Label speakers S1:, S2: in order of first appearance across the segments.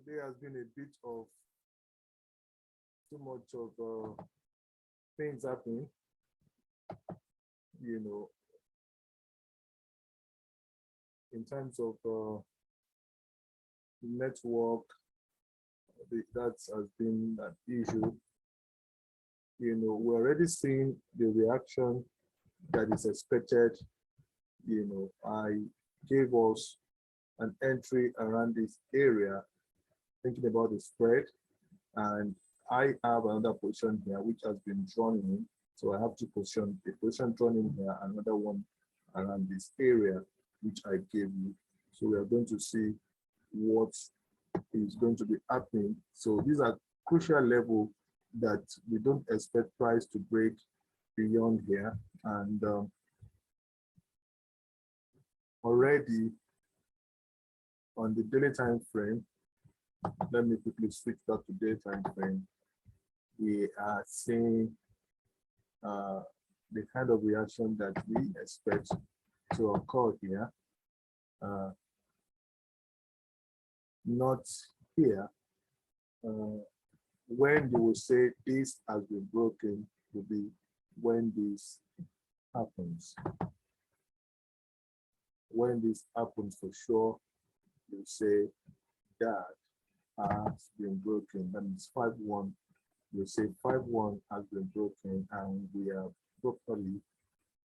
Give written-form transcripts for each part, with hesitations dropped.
S1: today has been a bit of too much of things happening, in terms of network. That has been an issue. We're already seeing the reaction that is expected. I gave us an entry around this area, thinking about the spread, and I have another position here which has been drawn in. So I have two positions, a position drawn in here, another one around this area, which I gave you. So we are going to see what is going to be happening. So these are crucial levels that we don't expect price to break beyond here. And already on the daily time frame, let me quickly switch that to daily time frame. We are seeing the kind of reaction that we expect to occur here. Not here. When you will say this has been broken will be when this happens. When this happens, for sure, you say that has been broken. That means 5-1. You say 5-1 has been broken, and we are properly.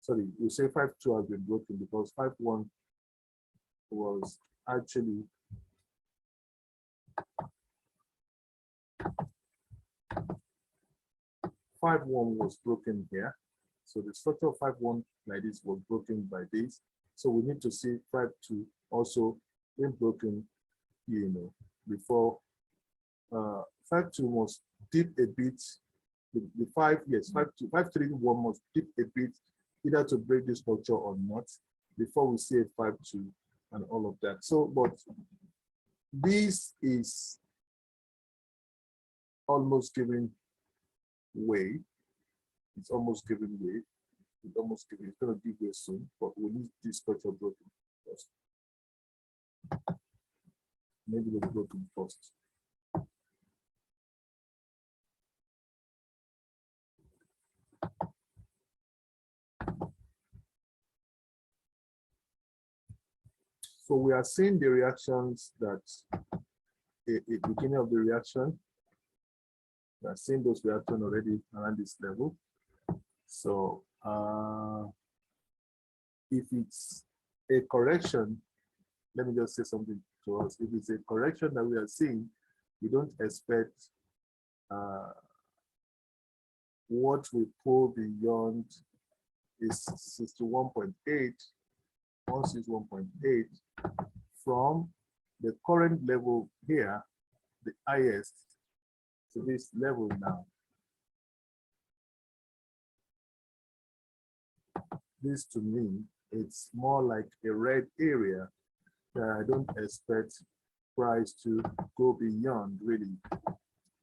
S1: Sorry, you say 5-2 has been broken because 5-1 was actually 5-1 was broken here. So the structure of 5-1 like this was broken by this. So we need to see 5-2 also been broken, before 5-2 must dip a bit. The 5-3-1 must dip a bit, either to break the structure or not, before we see a 5-2 and all of that. So, but this is almost giving way. It's almost giving way. It's almost giving. It's going to give way soon, but we need this structure broken first. Maybe we'll broken first. So we are seeing the reactions that a beginning of the reaction. We are seeing those reactions already around this level. So if it's a correction, let me just say something to us. If it's a correction that we are seeing, we don't expect what we pull beyond is 61.8, 161.8 from the current level here, the highest, to this level now. This to me, it's more like a red area that I don't expect price to go beyond, really.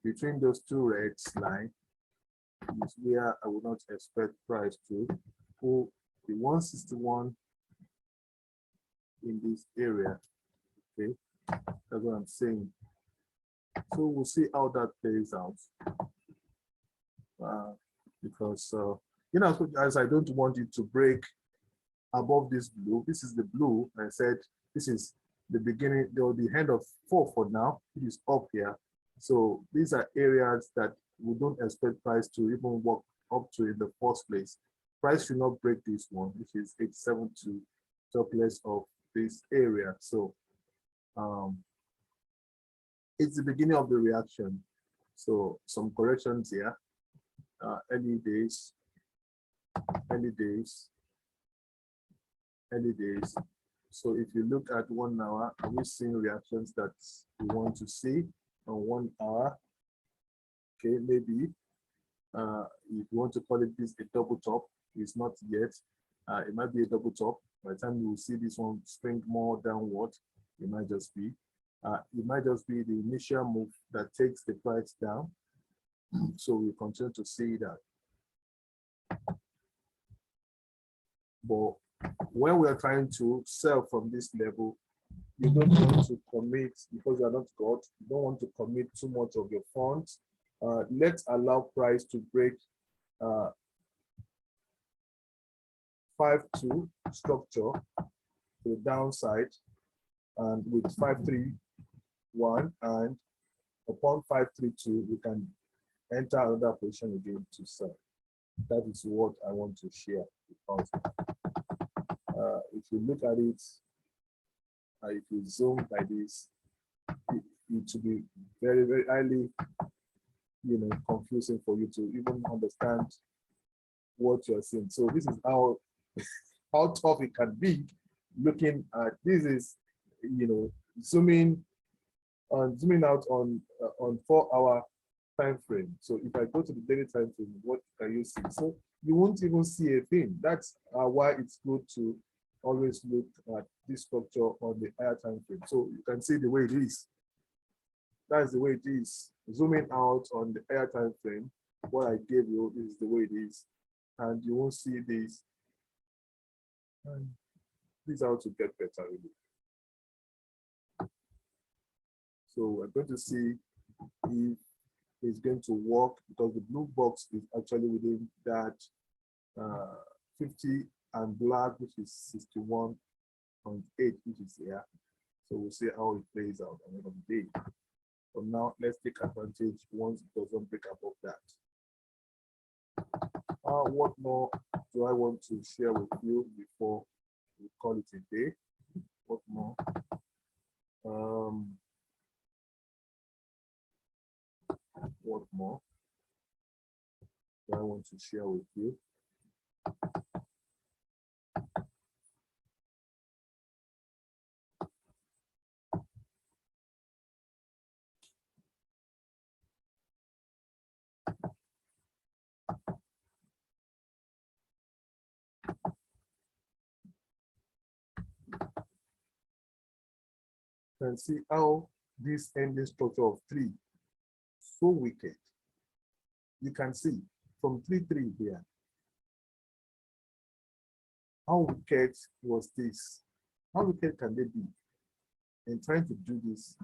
S1: Between those two red lines is where I would not expect price to pull the 161 in this area. Okay, that's what I'm saying. So we'll see how that plays out. Because as I don't want it to break above this blue. This is the blue. I said this is the beginning or the end of 4 for now. It is up here. So these are areas that we don't expect price to even walk up to in the first place. Price should not break this one, which is 872, top less of this area. So it's the beginning of the reaction. So some corrections here. Early days. So if you look at 1 hour, are we seeing reactions that we want to see on 1 hour? Okay, maybe if you want to call it this a double top, it's not yet. It might be a double top. By the time you will see this one spring more downward, it might just be. It might just be the initial move that takes the price down. So we continue to see that. But when we are trying to sell from this level, you don't want to commit, because you are not God, you don't want to commit too much of your funds. Let's allow price to break 5-2 structure to the downside, and with 5-3-1, and upon 5-3-2, we can enter another position again to sell. That is what I want to share, because if you look at it, if you zoom like this, it will be very, very highly, confusing for you to even understand what you're seeing. So this is how tough it can be. Looking at this is, zooming out on 4-hour time frame. So if I go to the daily time frame, what can you see? So you won't even see a thing. That's why it's good to always look at this structure on the higher time frame. So you can see the way it is. That's the way it is. Zooming out on the higher time frame, what I gave you is the way it is. And you won't see this. And this is how to get better, really. So we're going to see if it's going to work, because the blue box is actually within that 50 and black, which is 61.8, which is here. So we'll see how it plays out at the end of the day. So now let's take advantage once it doesn't break above that. What more do I want to share with you before we call it a day? What more? What more do I want to share with you? You can see how this ending structure of 3 so wicked. You can see from 3-3 here. How wicked was this? How wicked can they be in trying to do this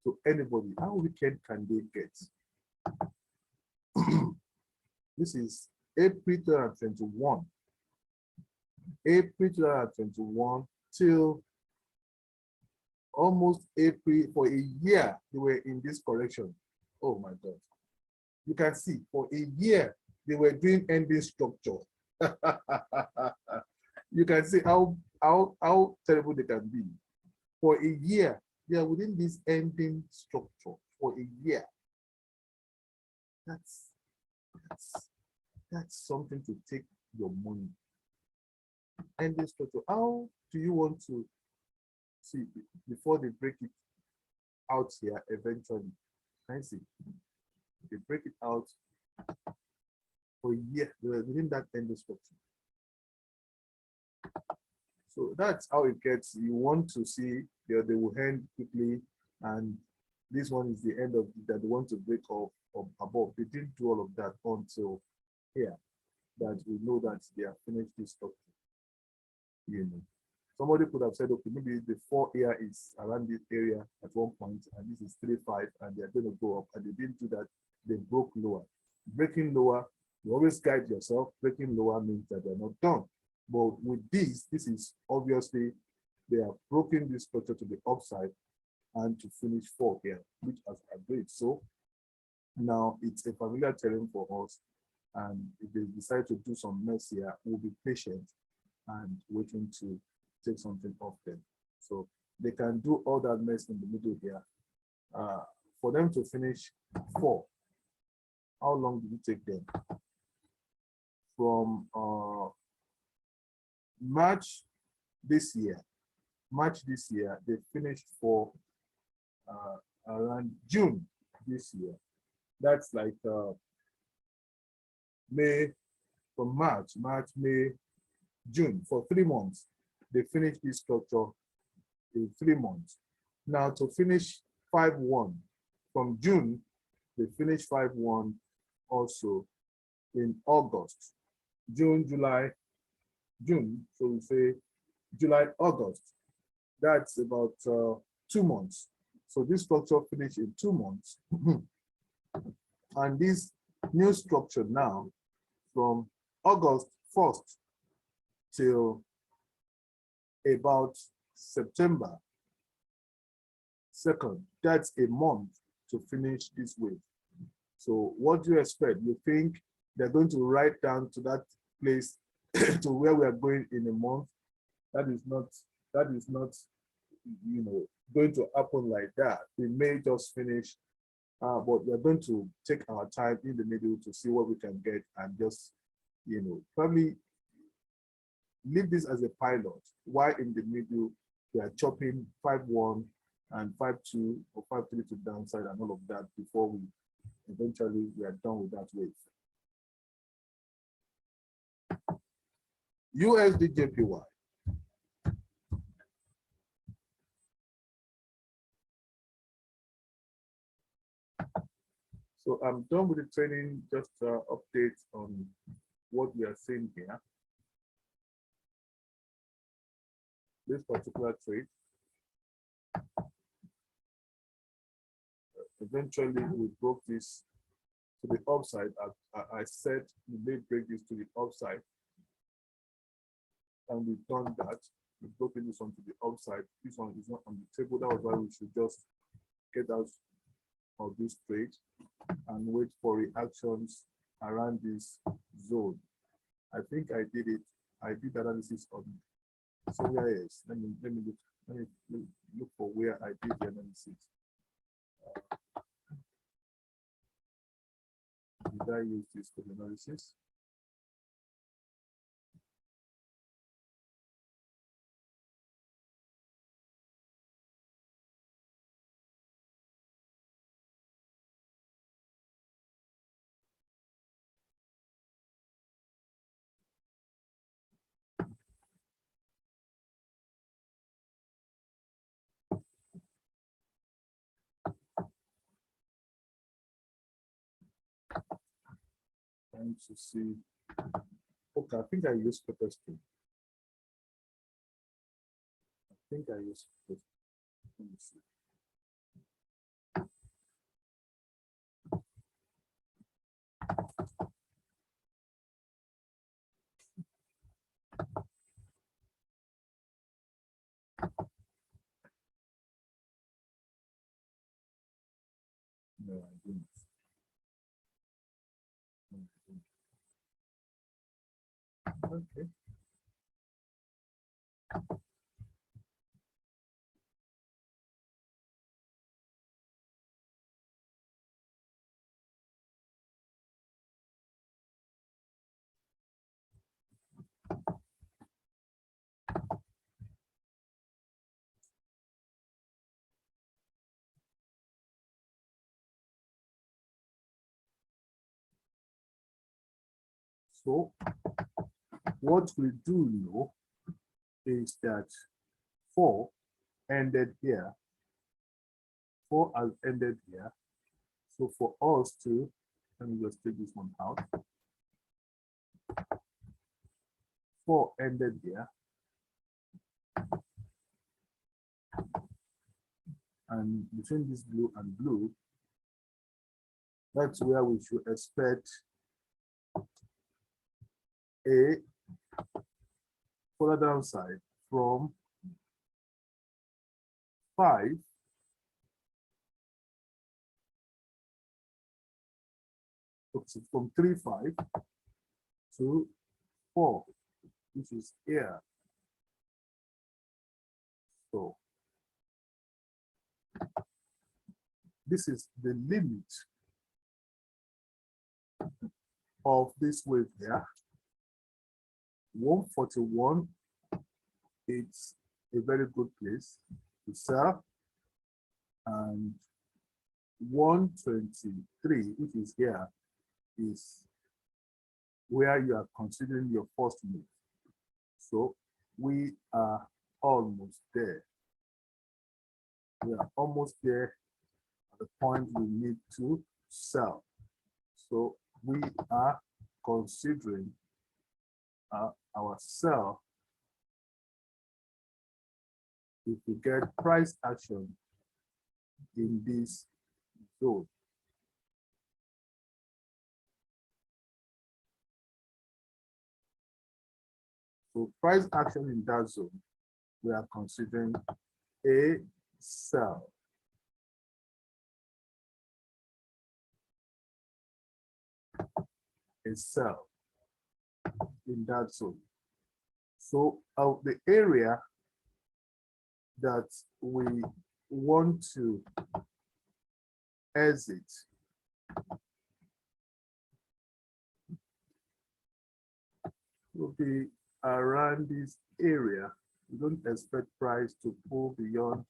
S1: to anybody? How wicked can they get? This is April 2021. April 2021 till almost April, for a year, they were in this correction. Oh my God. You can see for a year, they were doing ending structure. You can see how terrible they can be. For a year, they are within this ending structure for a year. That's something to take your money. Ending structure. How do you want to see before they break it out here eventually? I see. They break it out for a year within that ending structure. So that's how it gets. You want to see they will end quickly, and this one is the end of that they want to break off above. They didn't do all of that until here, that we know that they have finished this structure. Somebody could have said, okay, maybe the 4 here is around this area at one point, and this is 3-5, and they're going to go up, and they didn't do that. They broke lower. Breaking lower, you always guide yourself. Breaking lower means that they're not done. But with this is obviously they have broken this structure to the upside and to finish 4 here, which has agreed. So now it's a familiar terrain for us, and if they decide to do some mess here, we'll be patient and waiting to take something off them. So they can do all that mess in the middle here. For them to finish 4, how long did it take them? From March this year, they finished for around June this year. That's like May, from March, May, June, for 3 months. They finished this structure in 3 months. Now to finish 5-1, from June, they finished 5-1 also in August, June, July, June, so we say July, August. That's about 2 months. So this structure finished in 2 months. And this new structure now, from August 1st till about September 2nd, that's a month to finish this wave. So what do you expect? You think they're going to write down to that place to where we are going in a month? That is not, going to happen like that. We may just finish, but we're going to take our time in the middle to see what we can get and just, probably leave this as a pilot. While in the middle, we are chopping 5.1 and 5.2 or 5.3 to downside and all of that before we eventually we are done with that wave. Usdjpy. So I'm done with the training, just updates on what we are seeing here. This particular trade, eventually we broke this to the upside. I said we may break this to the upside, and we've done that. We've broken this one to the upside. This one is not on the table. That was why we should just get out of this trade and wait for reactions around this zone. I think I did it. I did analysis on somewhere else. Let me look for where I did the analysis. Did I use this for the analysis? Trying to see. Okay, I think I used pepper spray. I think I used pepper spray. Let me see. No, I didn't. Okay. So what we do know is that 4 ended here. 4 has ended here. So for us to, let me just take this one out. 4 ended here. And between this blue and blue, that's where we should expect a further downside from 5 from 3.5 to 4, which is here. So this is the limit of this wave here. 141, it's a very good place to sell, and 123, which is here, is where you are considering your first move. So we are almost there. We are almost there at the point we need to sell. So we are considering our sell if we get price action in this zone. So price action in that zone, we are considering a sell. A sell in that zone. So the area that we want to exit will be around this area. We don't expect price to pull beyond.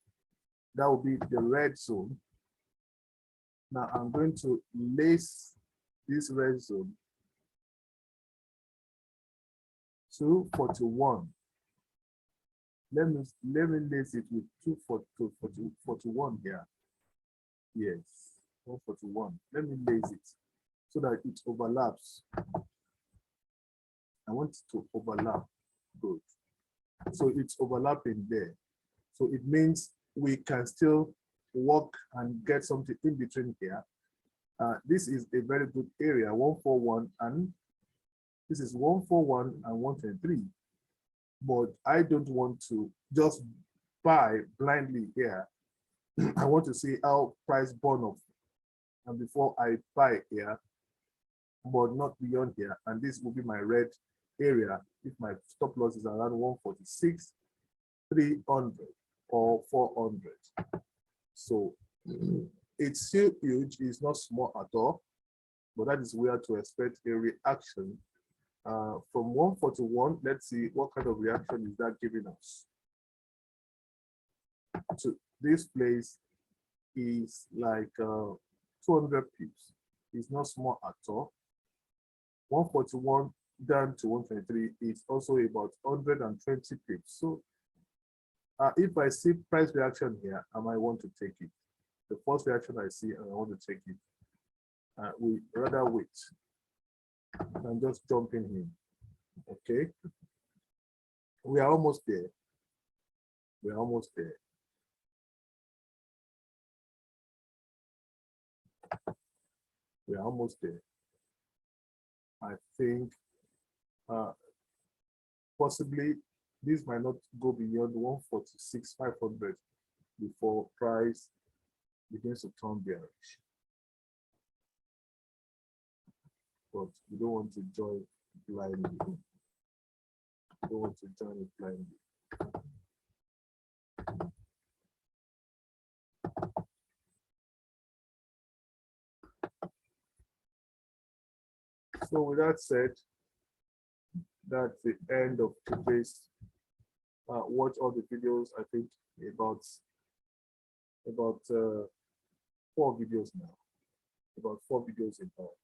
S1: That will be the red zone. Now I'm going to lace this red zone to 41. Let me lace it with 41 here. Yes, 141. Let me lace it so that it overlaps. I want it to overlap. Good. So it's overlapping there. So it means we can still work and get something in between here. This is a very good area, 141, and this is 141 and 123. But I don't want to just buy blindly here. I want to see how price burn off, and before I buy here, but not beyond here. And this will be my red area if my stop loss is around 146, 300 or 400. So it's still huge, it's not small at all, but that is where to expect a reaction. From 141, let's see what kind of reaction is that giving us. So this place is like 200 pips. It's not small at all. 141 down to 123 is also about 120 pips. So if I see price reaction here, I might want to take it. The first reaction I see and I want to take it, we rather wait and just jump in. Okay, we are almost there. We are almost there. We are almost there. I think possibly this might not go beyond 146, 500 before price begins to turn bearish. But we don't want to join blindly. We don't want to join it blindly. So with that said, that's the end of today's watch all the videos. I think about 4 videos now, about 4 videos in all.